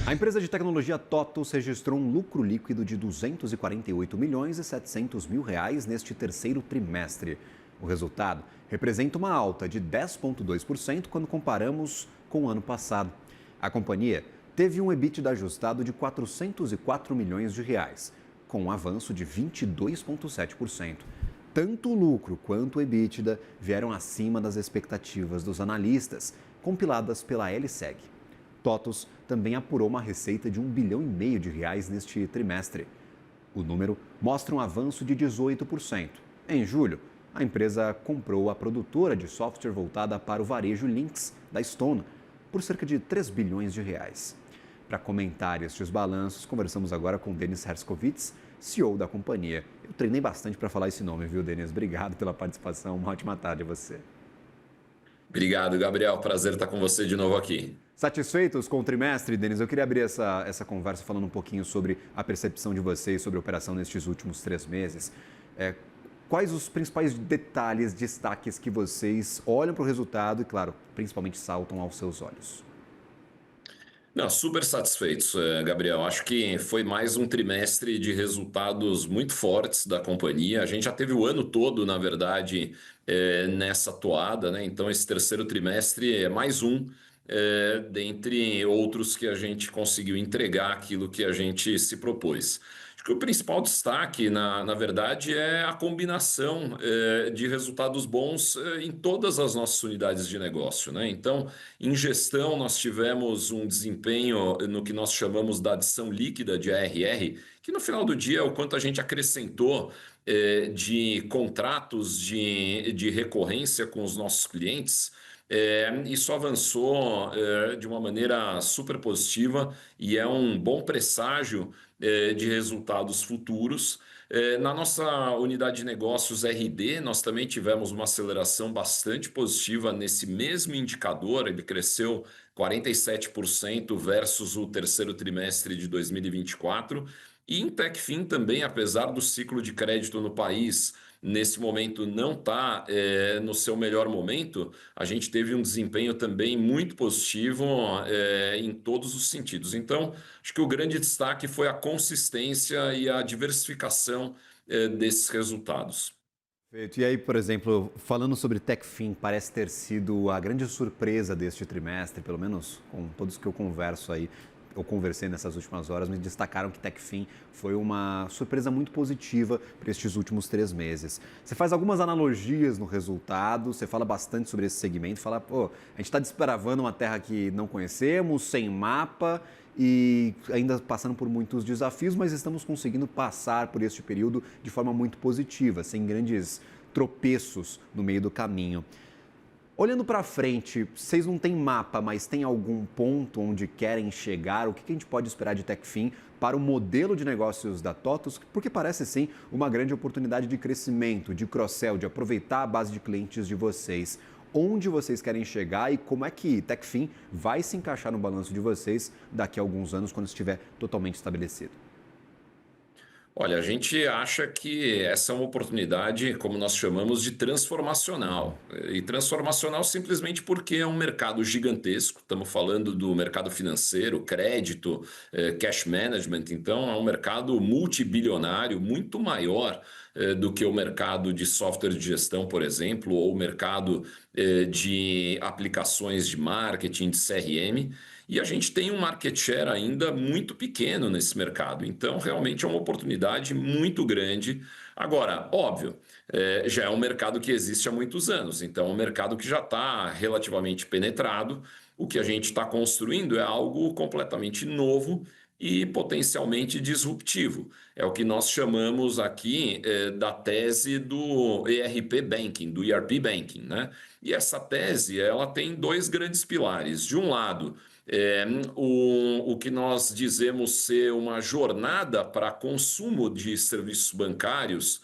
A empresa de tecnologia TOTUS registrou um lucro líquido de 248 milhões e 700 mil reais neste terceiro trimestre. O resultado representa uma alta de 10,2% quando comparamos com o ano passado. A companhia teve um EBITDA ajustado de 404 milhões de reais, com um avanço de 22,7%. Tanto o lucro quanto o EBITDA vieram acima das expectativas dos analistas, compiladas pela LSEG. TOTUS também apurou uma receita de 1,5 bilhão de reais neste trimestre. O número mostra um avanço de 18%. Em julho, a empresa comprou a produtora de software voltada para o varejo Lynx, da Stone, por cerca de 3 bilhões de reais. Para comentar estes balanços, conversamos agora com Denis Herszkowicz, CEO da companhia. Eu treinei bastante para falar esse nome, viu, Denis? Obrigado pela participação. Uma ótima tarde a você. Obrigado, Gabriel. Prazer estar com você de novo aqui. Satisfeitos com o trimestre, Denis? Eu queria abrir essa conversa falando um pouquinho sobre a percepção de vocês sobre a operação nestes últimos 3 meses. Quais os principais detalhes, destaques que vocês olham para o resultado e, claro, principalmente saltam aos seus olhos? Não, super satisfeitos, Gabriel. Acho que foi mais um trimestre de resultados muito fortes da companhia. A gente já teve o ano todo, na verdade, nessa toada, né? Então, esse terceiro trimestre é mais um, dentre outros que a gente conseguiu entregar aquilo que a gente se propôs. Acho que o principal destaque, na verdade, é a combinação, de resultados bons, em todas as nossas unidades de negócio, né? Então, em gestão, nós tivemos um desempenho no que nós chamamos da adição líquida de ARR, que no final do dia é o quanto a gente acrescentou de contratos de recorrência com os nossos clientes. Isso avançou de uma maneira super positiva e é um bom presságio de resultados futuros. Na nossa unidade de negócios RD, nós também tivemos uma aceleração bastante positiva nesse mesmo indicador, ele cresceu 47% versus o terceiro trimestre de 2024. E em Techfin também, apesar do ciclo de crédito no país nesse momento não estar no seu melhor momento, a gente teve um desempenho também muito positivo em todos os sentidos. Então, acho que o grande destaque foi a consistência e a diversificação desses resultados. Perfeito. E aí, por exemplo, falando sobre Techfin, parece ter sido a grande surpresa deste trimestre, pelo menos com todos que eu converso aí, eu conversei nessas últimas horas, me destacaram que Techfin foi uma surpresa muito positiva para estes últimos 3 meses. Você faz algumas analogias no resultado, você fala bastante sobre esse segmento, fala, pô, a gente está desbravando uma terra que não conhecemos, sem mapa e ainda passando por muitos desafios, mas estamos conseguindo passar por este período de forma muito positiva, sem grandes tropeços no meio do caminho. Olhando para frente, vocês não têm mapa, mas tem algum ponto onde querem chegar? O que a gente pode esperar de Techfin para o modelo de negócios da TOTUS? Porque parece sim uma grande oportunidade de crescimento, de cross-sell, de aproveitar a base de clientes de vocês. Onde vocês querem chegar e como é que Techfin vai se encaixar no balanço de vocês daqui a alguns anos, quando estiver totalmente estabelecido? Olha, a gente acha que essa é uma oportunidade, como nós chamamos, de transformacional. E transformacional simplesmente porque é um mercado gigantesco. Estamos falando do mercado financeiro, crédito, cash management. Então, é um mercado multibilionário, muito maior do que o mercado de software de gestão, por exemplo, ou o mercado de aplicações de marketing, de CRM. E a gente tem um market share ainda muito pequeno nesse mercado. Então, realmente é uma oportunidade muito grande. Agora, óbvio, já é um mercado que existe há muitos anos. Então, é um mercado que já está relativamente penetrado. O que a gente está construindo é algo completamente novo e potencialmente disruptivo. É o que nós chamamos aqui da tese do ERP Banking, do ERP Banking, né? E essa tese, ela tem dois grandes pilares. De um lado, o que nós dizemos ser uma jornada para consumo de serviços bancários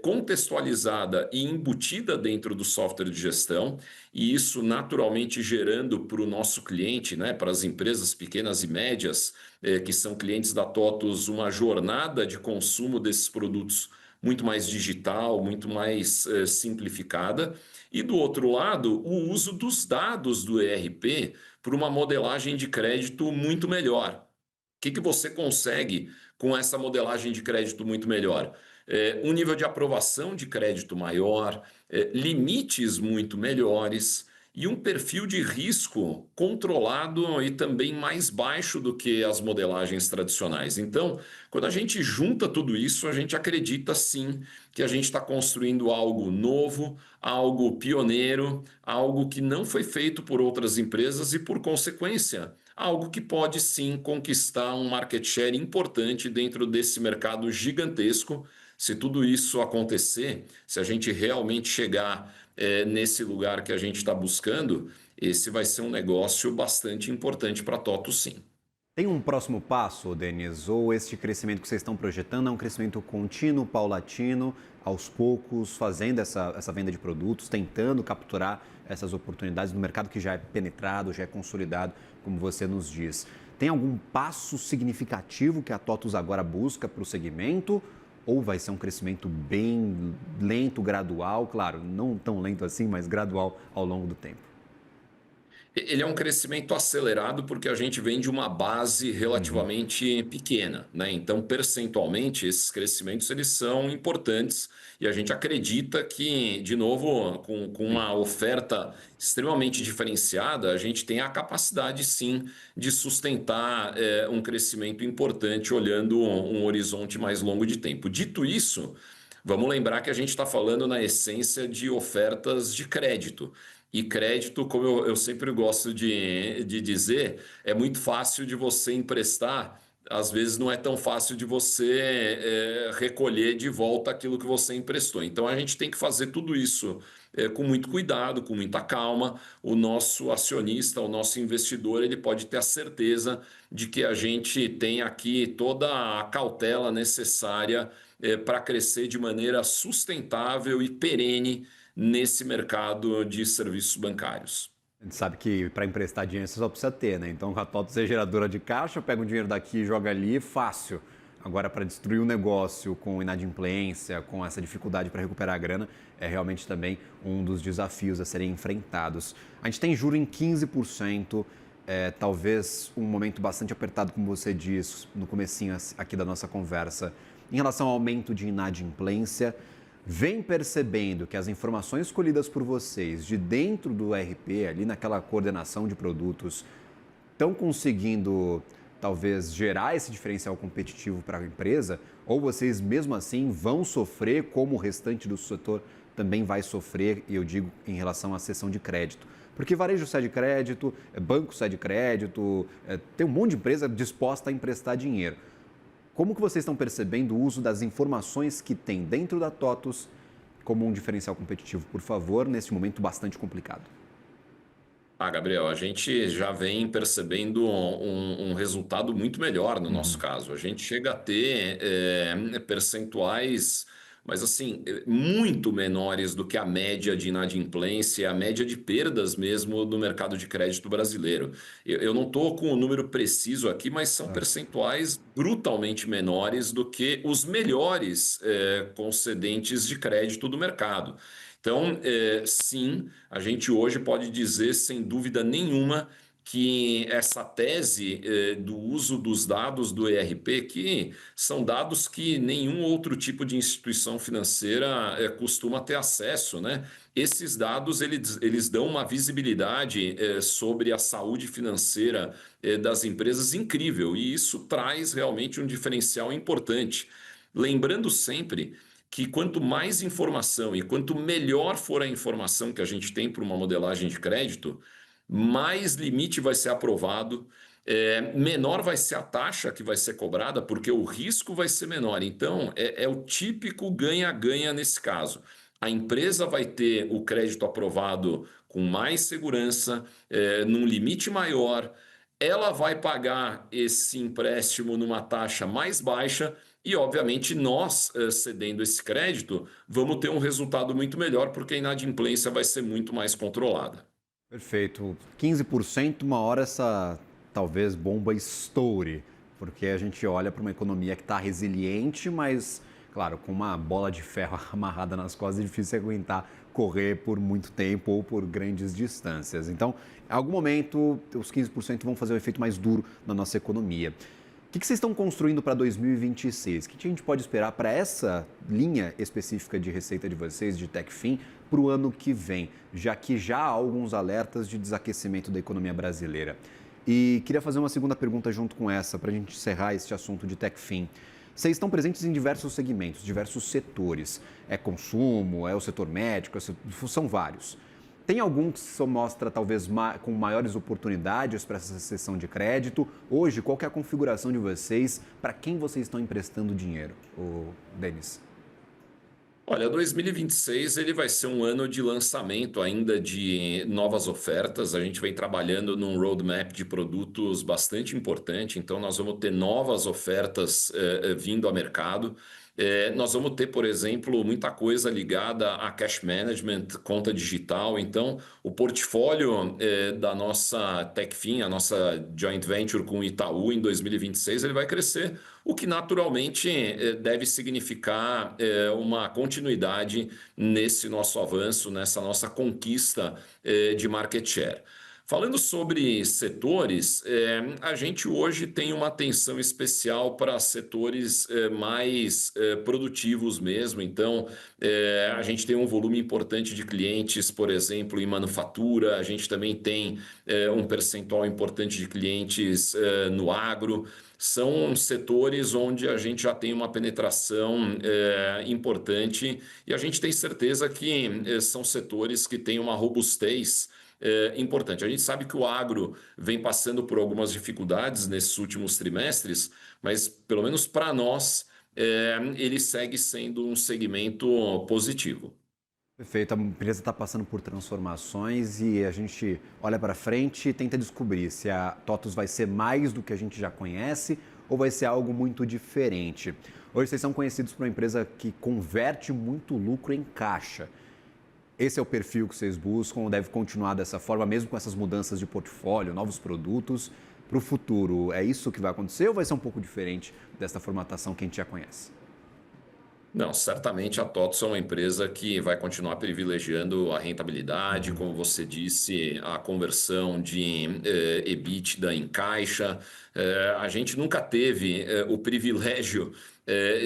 contextualizada e embutida dentro do software de gestão, e isso naturalmente gerando para o nosso cliente, né, para as empresas pequenas e médias, que são clientes da TOTUS, uma jornada de consumo desses produtos muito mais digital, muito mais simplificada. E do outro lado, o uso dos dados do ERP para uma modelagem de crédito muito melhor. O que você consegue com essa modelagem de crédito muito melhor? Um nível de aprovação de crédito maior, limites muito melhores e um perfil de risco controlado e também mais baixo do que as modelagens tradicionais. Então, quando a gente junta tudo isso, a gente acredita sim que a gente está construindo algo novo, algo pioneiro, algo que não foi feito por outras empresas e, por consequência, algo que pode sim conquistar um market share importante dentro desse mercado gigantesco. Se tudo isso acontecer, se a gente realmente chegar nesse lugar que a gente está buscando, esse vai ser um negócio bastante importante para a TOTO, sim. Tem um próximo passo, Denis? Ou este crescimento que vocês estão projetando é um crescimento contínuo, paulatino, aos poucos, fazendo essa venda de produtos, tentando capturar essas oportunidades no mercado que já é penetrado, já é consolidado, como você nos diz. Tem algum passo significativo que a TOTUS agora busca para o segmento? Ou vai ser um crescimento bem lento, gradual? Claro, não tão lento assim, mas gradual ao longo do tempo. Ele é um crescimento acelerado porque a gente vem de uma base Uhum. relativamente pequena, né? Então, percentualmente, esses crescimentos eles são importantes e a gente acredita que, de novo, com Sim. uma oferta extremamente diferenciada, a gente tem a capacidade, sim, de sustentar um crescimento importante olhando um horizonte mais longo de tempo. Dito isso, vamos lembrar que a gente está falando, na essência, de ofertas de crédito. E crédito, como eu sempre gosto de dizer, é muito fácil de você emprestar, às vezes não é tão fácil de você recolher de volta aquilo que você emprestou. Então a gente tem que fazer tudo isso com muito cuidado, com muita calma. O nosso acionista, o nosso investidor, ele pode ter a certeza de que a gente tem aqui toda a cautela necessária para crescer de maneira sustentável e perene nesse mercado de serviços bancários. A gente sabe que para emprestar dinheiro você só precisa ter, né? Então, a TOTUS é geradora de caixa, pega o dinheiro daqui e joga ali, fácil. Agora, para destruir um negócio com inadimplência, com essa dificuldade para recuperar a grana, é realmente também um dos desafios a serem enfrentados. A gente tem juro em 15%, talvez um momento bastante apertado, como você disse no comecinho aqui da nossa conversa, em relação ao aumento de inadimplência. Vem percebendo que as informações colhidas por vocês de dentro do RP, ali naquela coordenação de produtos, estão conseguindo talvez gerar esse diferencial competitivo para a empresa? Ou vocês mesmo assim vão sofrer como o restante do setor também vai sofrer, e eu digo em relação à cessão de crédito? Porque varejo cede crédito, banco cede crédito, tem um monte de empresa disposta a emprestar dinheiro. Como que vocês estão percebendo o uso das informações que tem dentro da TOTUS como um diferencial competitivo, por favor, nesse momento bastante complicado? Gabriel, a gente já vem percebendo um resultado muito melhor no nosso Uhum. caso. A gente chega a ter percentuais, mas assim, muito menores do que a média de inadimplência, a média de perdas mesmo do mercado de crédito brasileiro. Eu não estou com o número preciso aqui, mas são Tá. percentuais brutalmente menores do que os melhores concedentes de crédito do mercado. Então, sim, a gente hoje pode dizer, sem dúvida nenhuma, que essa tese do uso dos dados do ERP, que são dados que nenhum outro tipo de instituição financeira costuma ter acesso, né? Esses dados eles dão uma visibilidade sobre a saúde financeira das empresas incrível, e isso traz realmente um diferencial importante. Lembrando sempre que quanto mais informação e quanto melhor for a informação que a gente tem para uma modelagem de crédito, mais limite vai ser aprovado, menor vai ser a taxa que vai ser cobrada, porque o risco vai ser menor. Então, é o típico ganha-ganha nesse caso. A empresa vai ter o crédito aprovado com mais segurança, num limite maior, ela vai pagar esse empréstimo numa taxa mais baixa e, obviamente, nós, cedendo esse crédito, vamos ter um resultado muito melhor, porque a inadimplência vai ser muito mais controlada. Perfeito. 15%, uma hora essa talvez bomba estoure, porque a gente olha para uma economia que está resiliente, mas Claro, com uma bola de ferro amarrada nas costas é difícil aguentar correr por muito tempo ou por grandes distâncias. Então, em algum momento, os 15% vão fazer um efeito mais duro na nossa economia. O que vocês estão construindo para 2026? O que a gente pode esperar para essa linha específica de receita de vocês, de Techfin, para o ano que vem, já que já há alguns alertas de desaquecimento da economia brasileira? E queria fazer uma segunda pergunta junto com essa, para a gente encerrar este assunto de Techfin. Vocês estão presentes em diversos segmentos, diversos setores. É consumo, é o setor médico, são vários. Tem algum que só mostra talvez com maiores oportunidades para essa sessão de crédito? Hoje, qual que é a configuração de vocês? Para quem vocês estão emprestando dinheiro, Denis? Olha, 2026 ele vai ser um ano de lançamento ainda de novas ofertas. A gente vem trabalhando num roadmap de produtos bastante importante, então nós vamos ter novas ofertas vindo ao mercado. Nós vamos ter, por exemplo, muita coisa ligada a cash management, conta digital. Então, o portfólio da nossa Techfin, a nossa joint venture com o Itaú em 2026, ele vai crescer, o que naturalmente deve significar uma continuidade nesse nosso avanço, nessa nossa conquista de market share. Falando sobre setores, a gente hoje tem uma atenção especial para setores mais produtivos mesmo. Então, a gente tem um volume importante de clientes, por exemplo, em manufatura, a gente também tem um percentual importante de clientes no agro. São setores onde a gente já tem uma penetração importante e a gente tem certeza que são setores que têm uma robustez importante. A gente sabe que o agro vem passando por algumas dificuldades nesses últimos trimestres, mas pelo menos para nós, ele segue sendo um segmento positivo. Perfeito, a empresa está passando por transformações e a gente olha para frente e tenta descobrir se a TOTVS vai ser mais do que a gente já conhece ou vai ser algo muito diferente. Hoje vocês são conhecidos por uma empresa que converte muito lucro em caixa. Esse é o perfil que vocês buscam, deve continuar dessa forma, mesmo com essas mudanças de portfólio, novos produtos para o futuro. É isso que vai acontecer ou vai ser um pouco diferente dessa formatação que a gente já conhece? Não, certamente a TOTVS é uma empresa que vai continuar privilegiando a rentabilidade, Uhum. como você disse, a conversão de EBITDA em caixa. A gente nunca teve o privilégio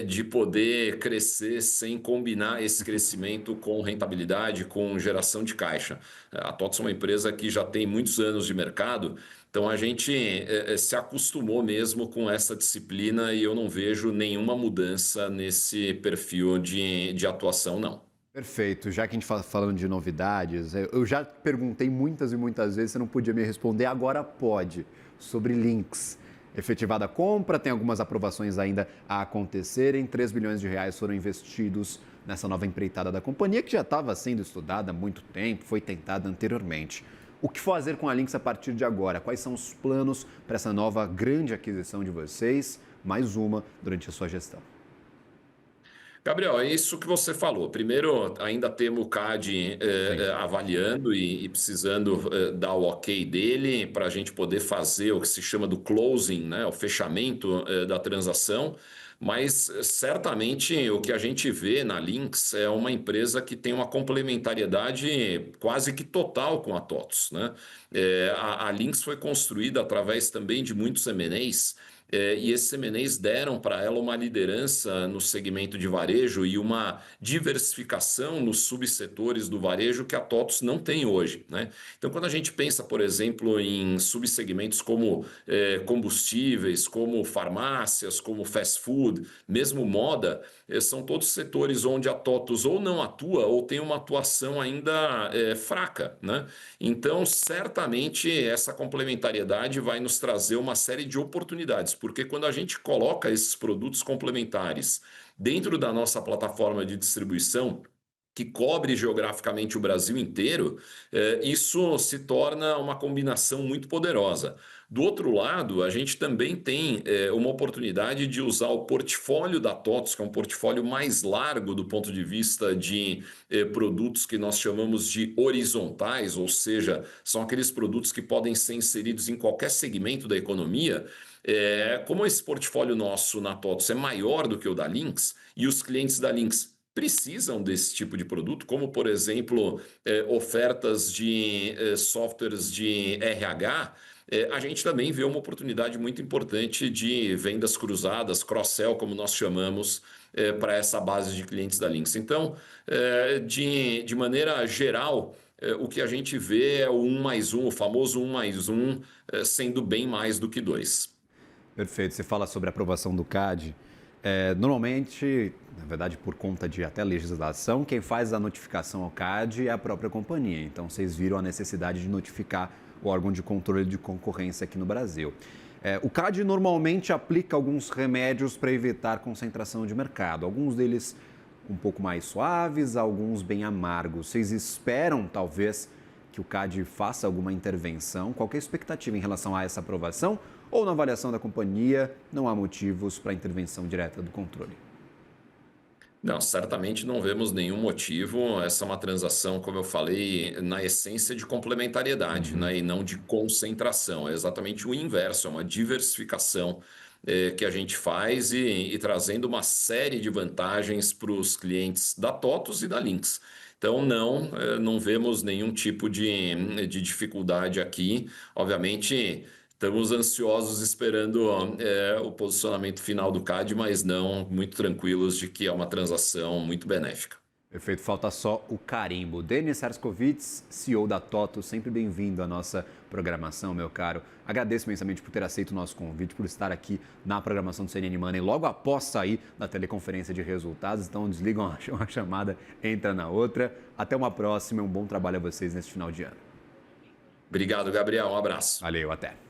de poder crescer sem combinar esse crescimento com rentabilidade, com geração de caixa. A TOTVS é uma empresa que já tem muitos anos de mercado, então a gente se acostumou mesmo com essa disciplina e eu não vejo nenhuma mudança nesse perfil de atuação, não. Perfeito. Já que a gente está falando de novidades, eu já perguntei muitas e muitas vezes, você não podia me responder, agora pode, sobre links. Efetivada a compra, tem algumas aprovações ainda a acontecerem, 3 bilhões de reais foram investidos nessa nova empreitada da companhia, que já estava sendo estudada há muito tempo, foi tentada anteriormente. O que fazer com a Links a partir de agora? Quais são os planos para essa nova grande aquisição de vocês? Mais uma durante a sua gestão. Gabriel, é isso que você falou. Primeiro, ainda temos o CAD Sim. avaliando e precisando dar o ok dele para a gente poder fazer o que se chama do closing, né, o fechamento da transação. Mas certamente o que a gente vê na Lynx é uma empresa que tem uma complementariedade quase que total com a TOTVS, né? A Lynx foi construída através também de muitos M&As. E esses M&As deram para ela uma liderança no segmento de varejo e uma diversificação nos subsetores do varejo que a TOTVS não tem hoje, né? Então, quando a gente pensa, por exemplo, em subsegmentos como combustíveis, como farmácias, como fast food, mesmo moda, são todos setores onde a TOTVS ou não atua ou tem uma atuação ainda fraca, né? Então, certamente, essa complementariedade vai nos trazer uma série de oportunidades, porque quando a gente coloca esses produtos complementares dentro da nossa plataforma de distribuição, que cobre geograficamente o Brasil inteiro, isso se torna uma combinação muito poderosa. Do outro lado, a gente também tem uma oportunidade de usar o portfólio da TOTVS, que é um portfólio mais largo do ponto de vista de produtos que nós chamamos de horizontais, ou seja, são aqueles produtos que podem ser inseridos em qualquer segmento da economia. Como esse portfólio nosso na TOTVS é maior do que o da Lynx, e os clientes da Lynx precisam desse tipo de produto, como, por exemplo, ofertas de softwares de RH, a gente também vê uma oportunidade muito importante de vendas cruzadas, cross-sell, como nós chamamos, para essa base de clientes da Lynx. Então, de maneira geral, o que a gente vê é o 1 mais 1, o famoso 1 mais 1, sendo bem mais do que 2. Perfeito. Você fala sobre a aprovação do CAD. Normalmente, na verdade, por conta de até legislação, quem faz a notificação ao CAD é a própria companhia. Então, vocês viram a necessidade de notificar o órgão de controle de concorrência aqui no Brasil. O CAD normalmente aplica alguns remédios para evitar concentração de mercado. Alguns deles um pouco mais suaves, alguns bem amargos. Vocês esperam, talvez, que o CAD faça alguma intervenção? Qual que é a expectativa em relação a essa aprovação? Ou na avaliação da companhia, não há motivos para intervenção direta do controle? Não, certamente não vemos nenhum motivo. Essa é uma transação, como eu falei, na essência de complementariedade, né, e não de concentração. É exatamente o inverso, é uma diversificação que a gente faz e trazendo uma série de vantagens para os clientes da TOTVS e da Lynx. Então, não vemos nenhum tipo de dificuldade aqui. Obviamente, estamos ansiosos esperando o posicionamento final do CAD, mas não muito tranquilos de que é uma transação muito benéfica. Perfeito, falta só o carimbo. Denis Herszkowicz, CEO da TOTVS, sempre bem-vindo à nossa programação, meu caro. Agradeço imensamente por ter aceito o nosso convite, por estar aqui na programação do CNN Money logo após sair da teleconferência de resultados. Então, desligam uma chamada, entra na outra. Até uma próxima e um bom trabalho a vocês neste final de ano. Obrigado, Gabriel. Um abraço. Valeu, até.